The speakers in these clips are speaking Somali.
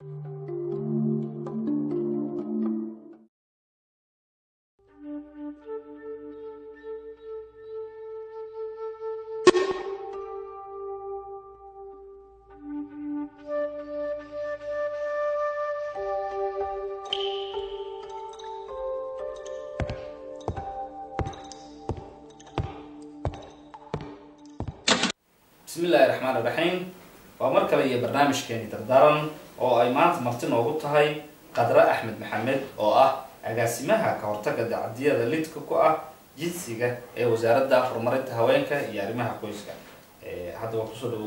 بسم الله الرحمن الرحيم ومركب هي برنامج كاني تردارن oo ay maanta marti noogu tahay Qadra Axmed Maxamed oo ah agaasimaha ka hortagga dacdiyada lidka ku ah jinsiga ee wasaaradda horumarinta haweenka iyo arrimaha qoyska hadda waa kusoo dhaw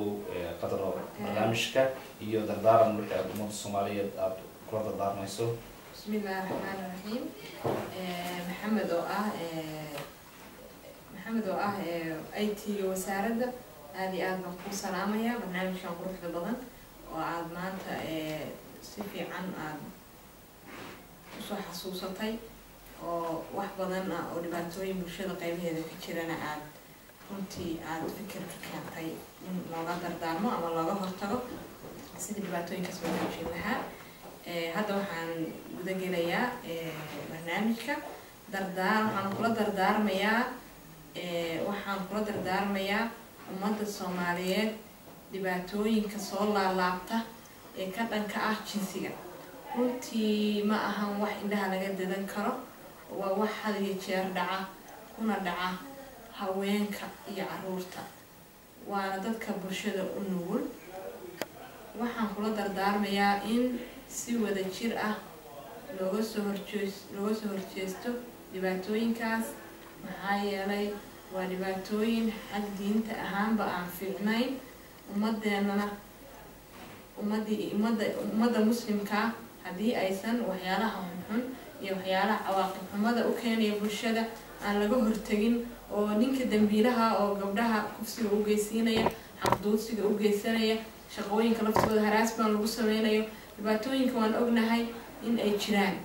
Qadra barnaamijka iyo dardaaran wixii ummadda Soomaaliyeed aad kula dardaarmayso بسم الله الرحمن الرحيم محمد IT وسارده هذه أنا بقول سلامية برنامج كان بروح لبضن وعاد مانتا سيفي عن وصح حسوساتي وواحد بدن ودبانتوي برشة قيمة هذا كتيرنا عاد كنتي عاد فكر كانتي لغة دردارما أما لغة هرتقو سيد دبانتوي كسبنا بشي لها هذا وحن بدن جريا برنامجك دردار وحن كل دردار ميا وحن كل دردار ميا ummadda Soomaaliyeed dhibaatooyinka soo laalaabta ee ka dhanka ah jinsiga runtii ma ahan wax indhaha laga dadan karo waa wax had iyo jeer dhaca kuna dhaca haweenka iyo caruurta waana dadka bulshada u nugul waxaan kula dardaarmayaa in si wada jir ah looga soo horjeesto dhibaatooyinkaas maxaa yeelay ودباتوين حق دينته أهم بقى فيعنين ومدى مسلم كا هذه أيضا وحيالها هم يوحيالها عواقب ومدى أوكين يبرشدة أن لقوه ارتقين ونينك دنبيلها أو قبلها كفسي وقيسينية حقدوسي وقيسينية شقوين كنفسي وهراس بان لقصوينية دباتوين كمان أغنهاي إن أي جران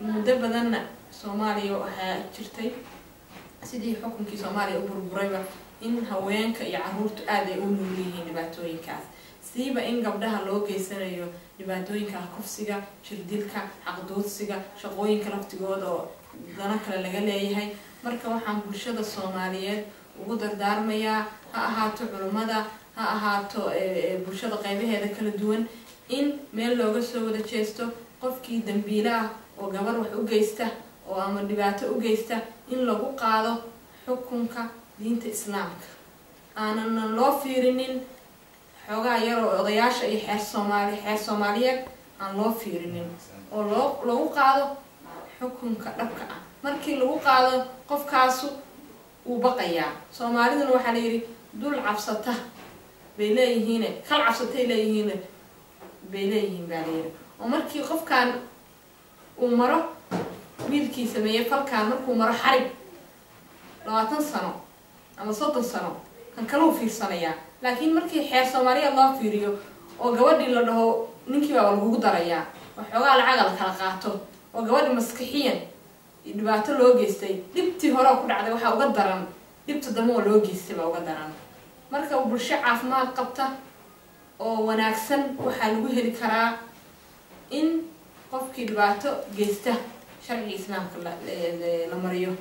مدبدن سومالي وحيا جرتي sidii xukunkii Soomaaliya u burburayba in haweenka iyo caruurtu aad ay u nugulyihiin dhibaatooyinkaas siiba in gabdhaha loo geysanayo dhibaatooyinka kufsiga jirdilka xaqdoodsiga shaqooyinka laftigooda oo dana kale laga leeyahay marka waxaan bulshada Soomaaliyeed ugu dardaarmayaa ha ahaato culimada ha ahaato bulshada qaybaheeda kala duwan in meel looga soo wada jeesto qofkii dambiilaha oo gabar wax u geysta oo ama dhibaato u geysta in lagu qaado xukunka diinta islaamka aanan loo fiirinin xogaa yar oo odayaasha iyo xeer Soomaaliyeed aan loo fiirinin oo lagu qaado xukunka dhabka ah markii lagu qaado qofkaasu uu baqayaa Soomaaliduna waxa la yiri dul cabsata bay leeyihiin kal cabsatay leeyihiin bay leeyihiin baa oo markii qofkan uu maro wiilkii sameeyay falkaan markuu maro xarig 20 sano ama 30 sano kan kale u fiirsanaya laakiin markii xeer Soomaaliyeed loo fiiriyo oo gabadhii la dhaho ninkii baa lagu darayaa waxoogaa lacag la kala qaato oo gabadhi maskaxiyan dhibaato loo geystay dibtii hore ku dhacday waxa uga daran dibta damo loo geystay baa uga daran marka bulsho caafimaad qabta oo wanaagsan waxa lagu heli karaa in qofkii dhibaato geysta شرعي إسلام كله لمريو.